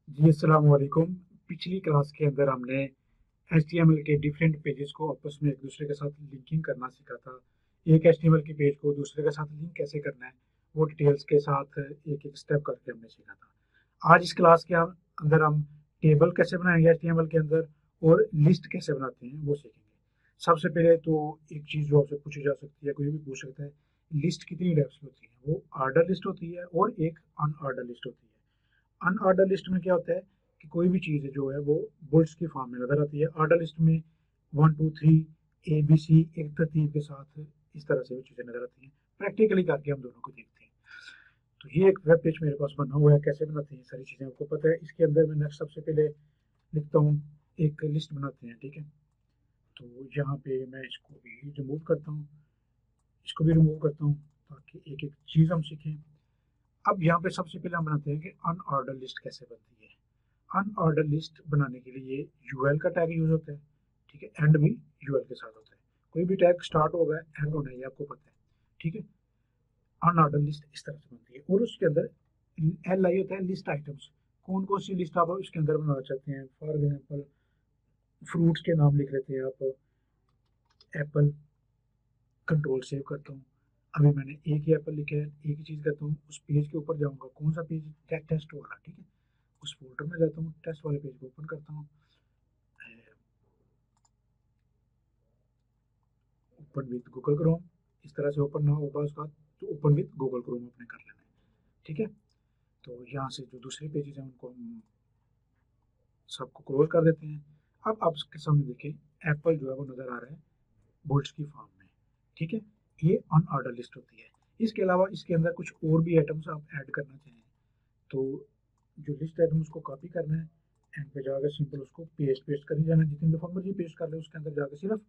जी अस्सलाम वालेकुम। पिछली क्लास के अंदर हमने HTML के डिफरेंट पेजेस को आपस में एक दूसरे के साथ लिंकिंग करना सीखा था। एक HTML के पेज को दूसरे के साथ लिंक कैसे करना है वो डिटेल्स के साथ एक एक स्टेप करके हमने सीखा था। आज इस क्लास के अंदर हम टेबल कैसे बनाएंगे HTML के अंदर और लिस्ट कैसे बनाते हैं वो सीखेंगे। सबसे पहले तो एक चीज़ जो आपसे पूछी जा सकती है, कोई भी पूछ सकता है, लिस्ट कितनी टाइप्स की होती है? वो आर्डर लिस्ट होती है और एक अनऑर्डर लिस्ट होती है। अनऑर्डर लिस्ट में क्या होता है कि कोई भी चीज़ जो है वो बुलेट्स की फॉर्म में नजर आती है। ऑर्डर लिस्ट में 1 2 3 ABC एक तरतीब के साथ इस तरह से वो चीज़ें नजर आती हैं। प्रैक्टिकली करके हम दोनों को देखते हैं। तो ये एक वेब पेज मेरे पास बना हुआ है, कैसे बनाते हैं सारी चीज़ें आपको पता है। इसके अंदर मैं नेक्स्ट सबसे पहले लिखता हूँ, एक लिस्ट बनाते हैं, ठीक है। तो यहाँ पे मैं इसको भी रिमूव करता हूँ, इसको भी रिमूव करता हूँ ताकि एक एक चीज़ हम सीखें। अब यहाँ पे सबसे पहले हम बनाते हैं कि अनऑर्डर लिस्ट कैसे बनती है। अनऑर्डर लिस्ट बनाने के लिए यूएल का टैग यूज होता है, ठीक है। एंड भी यूएल के साथ होता है। कोई भी टैग स्टार्ट होगा एंड होना है, ये आपको पता है, ठीक है। अनऑर्डर लिस्ट इस तरह से बनती है और उसके अंदर एल आई होता है लिस्ट आइटम्स। कौन कौन सी लिस्ट आप इसके अंदर बनाना चाहते हैं। फॉर एग्जाम्पल फ्रूट्स के नाम लिख लेते हैं आप, एप्पल। कंट्रोल सेव करता हूँ। अभी मैंने एक ही एप्पल लिखा है, एक ही चीज़ करता हूँ, उस पेज के ऊपर जाऊँगा, कौन सा पेज, टेस्ट वाला, ठीक है। उस फोल्डर में जाता हूँ, टेस्ट वाले पेज को ओपन करता हूँ, ओपन विथ गूगल क्रोम। इस तरह से ओपन ना हो पाए उसका तो ओपन विथ गूगल क्रोम अपने कर लेना है, ठीक है। तो यहाँ से जो दूसरे पेजेस हैं उनको हम सबको क्लोज कर देते हैं। अब आप इसके सामने देखें, एप्पल जो है वो नज़र आ रहा है बुलेट्स की फॉर्म में, ठीक है। ये अनऑर्डर लिस्ट होती है। इसके अलावा इसके अंदर कुछ और भी आइटम्स आप ऐड करना चाहें तो जो लिस्ट आइटम उसको कॉपी करना है, एंड पे जाकर सिंपल उसको पेस्ट पेस्ट कर ही जाना है। जितनी दफ़ा मर्जी पेस्ट कर ले उसके अंदर जाकर सिर्फ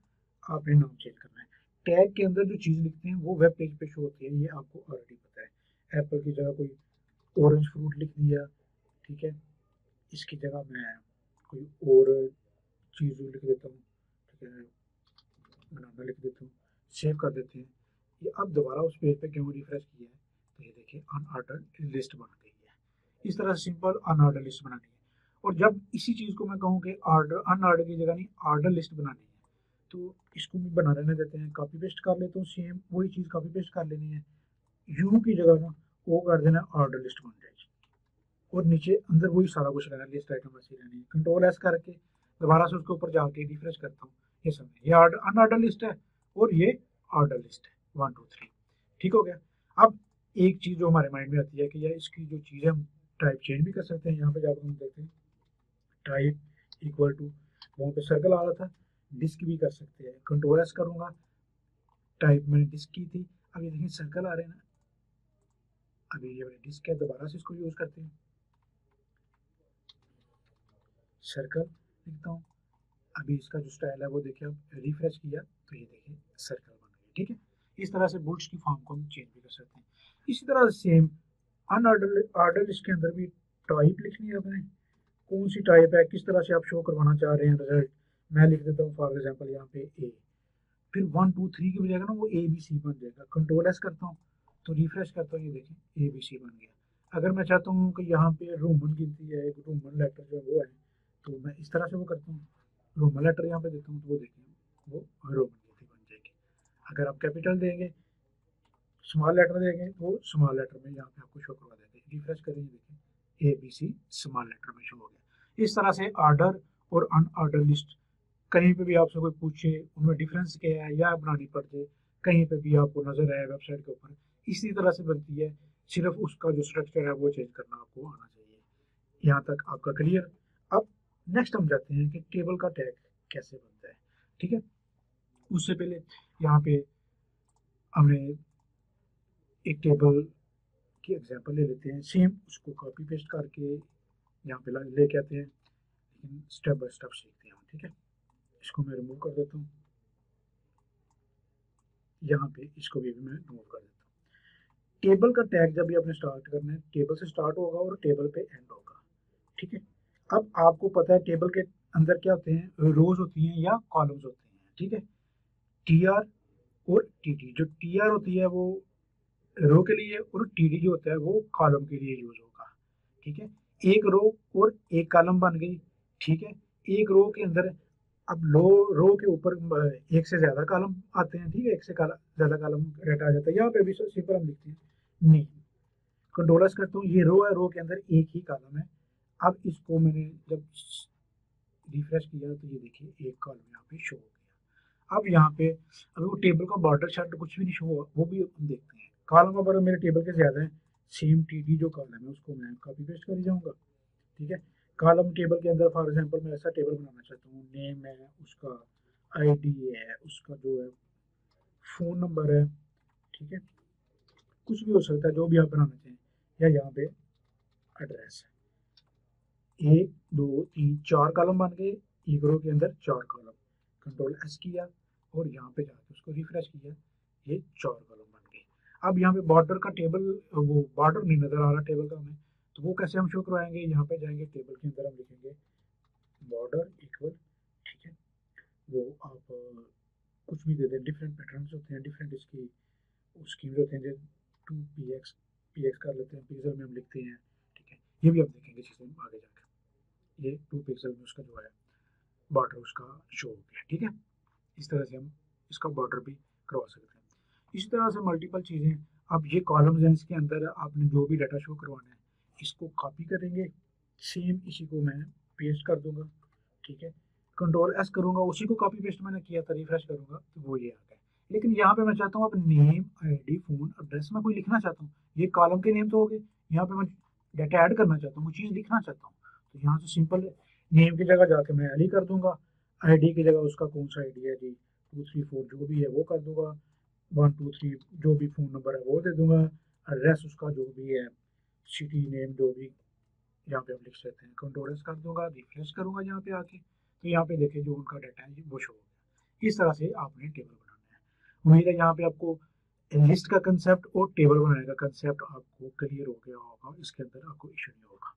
आपने नाम चेंज करना है। टैग के अंदर जो चीज़ लिखते हैं वो वेब पेज पे शो होती है, ये आपको ऑलरेडी पता है। एप्पल की जगह कोई ऑरेंज फ्रूट लिख दिया, ठीक है। इसकी जगह मैं कोई और चीज़ लिख देता हूँ, ठीक है, बनाना लिख देता हूँ, सेव कर देते हैं। ये अब दोबारा उस पेज पे क्यों रिफ्रेश किया है तो ये देखिए अनऑर्डर लिस्ट बन गई है। इस तरह से सिंपल अनऑर्डर लिस्ट बनानी है। और जब इसी चीज़ को मैं कहूँ कि ऑर्डर अनऑर्डर की जगह नहीं ऑर्डर लिस्ट बनानी है तो इसको भी बना रहने देते हैं, कॉपी पेस्ट कर लेता हूँ, सेम वही चीज़ कॉपी पेस्ट कर लेनी है। यू की जगह ना वो कर देना, ऑर्डर लिस्ट बन जाएगी। और नीचे अंदर वही सारा कुछ रहना, लिस्ट आइटम वैसे ही रहनी है। कंट्रोल एस करके दोबारा से उसके ऊपर जाके रिफ्रेश करता हूँ, ये सब ये अनऑर्डर लिस्ट है और ये ऑर्डर लिस्ट है 1 2 3, ठीक हो गया। अब एक चीज़ जो हमारे माइंड में आती है कि यार इसकी जो चीज़ है हम टाइप चेंज भी कर सकते हैं। यहाँ पे जाकर हम देखते हैं टाइप इक्वल टू, वहाँ पे सर्कल आ रहा था, डिस्क भी कर सकते हैं। कंट्रोल एस करूंगा, टाइप मैंने डिस्क की थी, अब ये देखिए सर्कल आ रहे हैं ना। अभी ये वाली डिस्क है, दोबारा से इसको यूज करते हैं, सर्कल लिखता हूँ। अभी इसका जो स्टाइल है वो देखिए, अब रिफ्रेश किया तो ये देखिए सर्कल बन गई, ठीक है। इस तरह से बुल्स की फॉर्म को हम चेंज भी कर सकते हैं। इसी तरह सेम अनऑर्डर ऑर्डर लिस्ट के अंदर भी टाइप लिखनी है अपने, कौन सी टाइप है, किस तरह से आप शो करवाना चाह रहे हैं रिजल्ट। मैं लिख देता हूँ फॉर एग्जाम्पल यहाँ पे ए, फिर 1 2 3 की बजाय ना वो ABC बन जाएगा। कंट्रोल एस करता हूँ तो रिफ्रेश करता हूँ, ये देखें ABC बन गया। अगर मैं चाहता हूँ कि यहाँ पे रोमन गिनती है, एक रोमन लेटर जो वो है, तो मैं इस तरह से वो करता हूँ, रोमन लेटर यहाँ पे देता हूँ तो वो देखें वो रोमन गिनती बन जाएगी। अगर आप कैपिटल देंगे, स्मॉल लेटर देंगे तो स्मॉल लेटर में यहाँ पे आपको शो करवा देंगे। रिफ्रेश करेंगे, देखिए ABC स्मॉल लेटर में शो हो गया। इस तरह से ऑर्डर और अनऑर्डर लिस्ट कहीं पे भी आपसे कोई पूछे उनमें डिफरेंस क्या है या बनानी पड़ जाए, कहीं पे भी आपको नजर आए वेबसाइट के ऊपर, इसी तरह से बनती है। सिर्फ उसका जो स्ट्रक्चर है वो चेंज करना आपको आना चाहिए। यहाँ तक आपका क्लियर। अब नेक्स्ट हम जाते हैं कि टेबल का टैग कैसे बनता है, ठीक है। उससे पहले यहाँ पे हमने एक टेबल की एग्जांपल ले लेते हैं, सेम उसको कॉपी पेस्ट करके यहाँ पे लेके आते हैं, लेकिन स्टेप बाय स्टेप सीखते हैं, ठीक है। इसको मैं रिमूव कर देता हूँ, यहाँ पे इसको भी मैं रिमूव कर देता हूँ। टेबल का टैग जब भी आपने स्टार्ट करना है, टेबल से स्टार्ट होगा और टेबल पे एंड होगा, ठीक है। अब आपको पता है टेबल के अंदर क्या होते हैं, रोज होती हैं या कॉलम्स होते हैं, ठीक है। TR और TT, जो TR होती है वो रो के लिए और TD जो होता है वो कॉलम के लिए यूज होगा, ठीक है। एक रो और एक कॉलम बन गई, ठीक है। एक रो के अंदर अब रो के ऊपर एक से ज्यादा कॉलम आते हैं, ठीक है, एक से ज्यादा कॉलम डाटा आ जाता है। यहाँ पे भी सिंपल हम लिखते हैं नहीं, कंट्रोल एस करता हूँ, ये रो है, रो के अंदर एक ही कॉलम है। अब इसको मैंने जब रिफ्रेश किया तो ये देखिए एक कॉलम यहाँ पे शो हो गया। अब यहाँ पे अभी वो टेबल का बॉर्डर चार्ट कुछ भी नहीं शो हुआ, वो भी हम देखते हैं। कॉलम अगर मेरे टेबल के ज्यादा है, सेम टीडी जो कॉलम है उसको मैं कॉपी पेस्ट कर जाऊंगा, ठीक है। कॉलम टेबल के अंदर फॉर एग्जांपल मैं ऐसा टेबल बनाना चाहता हूँ, नेम है उसका, आईडी है उसका, जो है फोन नंबर है, ठीक है, कुछ भी हो सकता है जो भी आप बनाना चाहें, या यहाँ पे एड्रेस है। एक दो तीन चार कॉलम बन गए, एक रो के अंदर चार कॉलम। कंट्रोल एस किया और यहाँ पे जाके उसको रिफ्रेश किया, ये चार कॉलम बन गए। अब यहाँ पे बॉर्डर का टेबल, वो बॉर्डर नहीं नजर आ रहा टेबल का हमें, तो वो कैसे हम शो करवाएंगे? यहाँ पे जाएंगे टेबल के अंदर, हम लिखेंगे बॉर्डर इक्वल, ठीक है, वो आप कुछ भी दे दें, डिफरेंट पैटर्न्स होते हैं, डिफरेंट इसकी उसकी भी होते हैं, टू पी एक्स कर लेते हैं, पिक्सल में हम लिखते हैं, ठीक है। ये भी हम देखेंगे चीज़ें आगे जाकर, ये 2 पिक्सल में उसका जो है बॉर्डर उसका शो हो गया, ठीक है। इस तरह से हम इसका बॉर्डर भी करवा सकते हैं। इसी तरह से मल्टीपल चीज़ें। अब ये कॉलम्स हैं, इसके अंदर आपने जो भी डाटा शो करवाना है इसको कॉपी करेंगे, सेम इसी को मैं पेस्ट कर दूंगा, ठीक है। कंट्रोल एस करूंगा, उसी को कॉपी पेस्ट मैंने किया था, रिफ्रेश करूंगा तो वो ये आ गया। लेकिन यहाँ पे मैं चाहता हूँ अब नेम, आईडी, फोन, एड्रेस में कोई लिखना चाहता हूँ, ये कॉलम के नेम तो हो गए, यहाँ पे मैं डाटा ऐड करना चाहता हूँ, कोई चीज़ लिखना चाहता हूँ, तो यहाँ से सिंपल नेम की जगह जाके मैं एल कर दूंगा, आईडी की जगह उसका कौन सा आईडी है जी, 234 जो भी है वो कर दूंगा, 123 जो भी फ़ोन नंबर है वो दे दूंगा, एड्रेस उसका जो भी है, सिटी नेम जो भी यहाँ पे हम लिख सकते हैं। कंट्रोल एस कर दूंगा, रिफ्रेश करूंगा यहाँ पे आके, तो यहाँ पे देखिए जो उनका डाटा है वो शो हो गया। इस तरह से आपने टेबल बनाना है। उम्मीद है यहाँ पे आपको लिस्ट का कंसेप्ट और टेबल बनाने का कंसेप्ट आपको क्लियर हो गया होगा, इसके अंदर आपको इशू नहीं होगा।